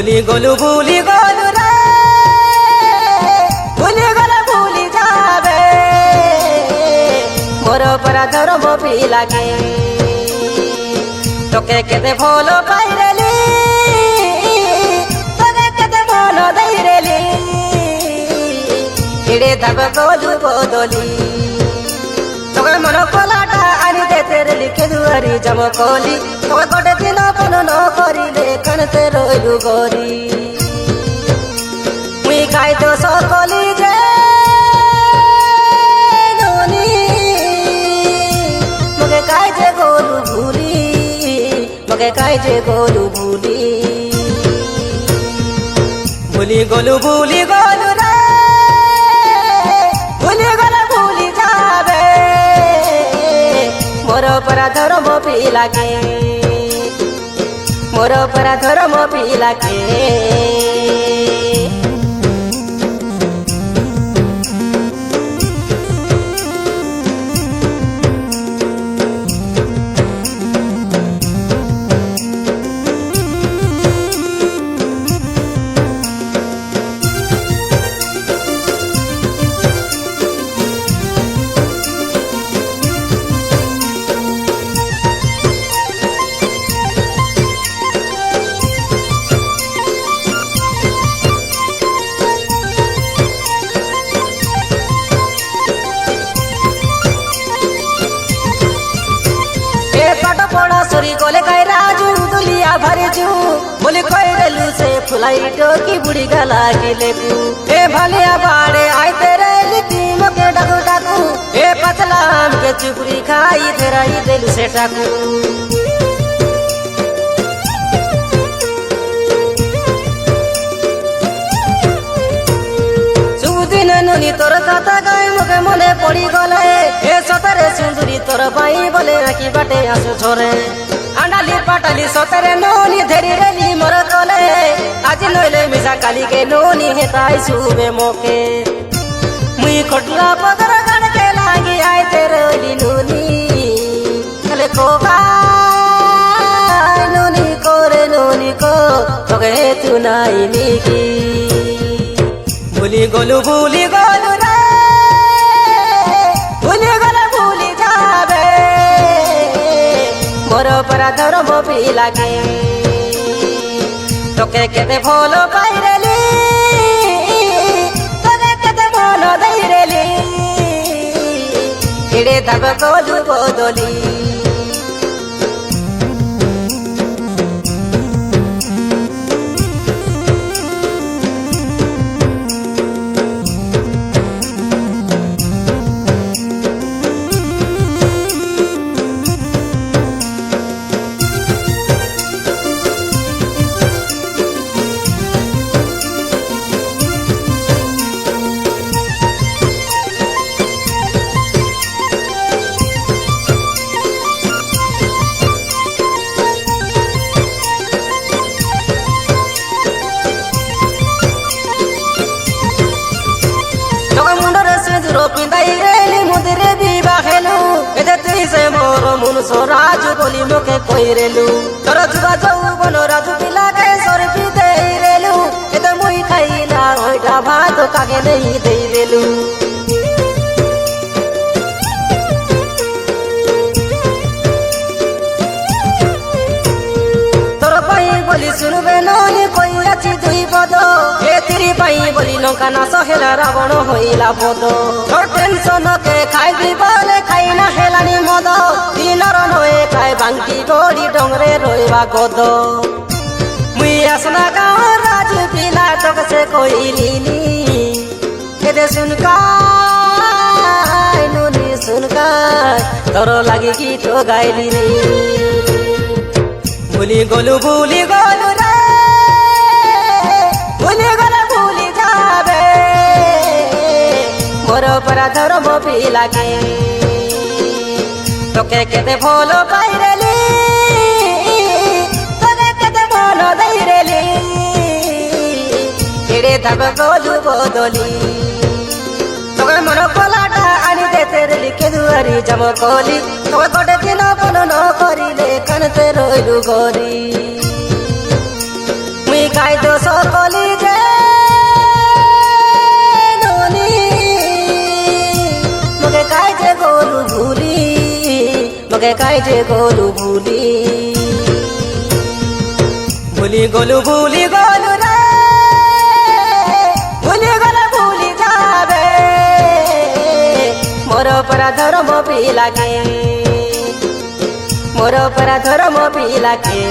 ভুলি গলু রে ভুলি গলা ভুলি যাবে মোর অপরাধর মপি লাগে তোকে কেতে ভাল পাইরেলি তোকে কেতে ভাল দেইরেলি এড়ে দাব গলু বদলি তোকে মন কলাটা আনি দেতে লিখে দুয়ারি জমকলি তোকে গোটে দিন ফোন ন করিলে কানতে রইলু গরি মুই খাই তো সকলি যে ননি মগে খাই যে গলু ভুলি মগে খাই যে গলু ভুলি ভুলি গলু রে ভুলি গলা ভুলি যাবে মোর অপরাধর মপি লাগে মোর অপরাধর মপি লাগে सरी कोले कई राजू दुलिया भरजू बोले कोयलू से फ्लाइट की बुढ़ी गला की लेकू ए भलिया बाड़े आई तेरे लिखी मके डाकू डाकू ए पतला आम के चुपड़ी खाई तेरा ही दिल से टाकू सुदिन नुनी तोर कथा गाय मके मने पड़ी गले ए सतरे सुंदरी तोर बाई बोले आखी बाटे आसु छोरे अंडाली पाटाली सतरे नोनी धरी रेली मोर तले आज नइले मिसा काली के नोनी हेताई सुबे मोके मुई खटला पदर गण के लागी आय तेरे ली नोनी कले को नोनी को तोगे तू नाई निकी भूली गलु रे भूली गला भूली जाबे मोर অপরাধর মপি লাগে তোকে কেতে ভাল পাইরেলি তোকে কেতে ভাল দেইরেলি এড়ে দাব গলু বদলি রাজু বলি মোকে কইরেলু তোর যুবা যৌবন রাজু পিলাকে সরপি দেইরেলু এতে মুই খাইলা ওইটা ভাত কাকে নেই দেইরেলু তোর পাই বলি শুনবে ননি কই আছি দুই পদ এ তিরি পাই বলি লঙ্কা না সহেলা রাবণ হইলা পদ তোর টেনশন কে খাই দিবালে খাই না হেলানি মদ দিনর নয়ে খাই বাঙ্কি গড়ি ডংরে রইবা গদ মুই আসনা গাঁও রাজু পিলা তোকে সে কইলিনি এদে শুনকাই নুনি শুনকাই তোর লাগি গীত গাইলি রে ভুলি গলু রে ভুলি গলা ভুলি যাবে মোর অপরাধর মপি লাগে তোকে কেতে ভাল পাইরেলি তোকে কেতে ভাল দেইরেলি এড়ে দাব গলু বদলি তোকে মন কলাটা আনি দেতে লিখে দুয়ারি জমকলি তোকে গোটে দিন ফোন ন করিলে কানতে রইলু গরি মুই গাই তো সকলি যে ননি মোকে কাই যে গলু ভুলি মোকে কাই যে গলু ভুলি ভুলি গলু রে ভুলি যাবে মোর পরা ধর্ম পিলাকে মোর পরা ধর্ম পিলাকে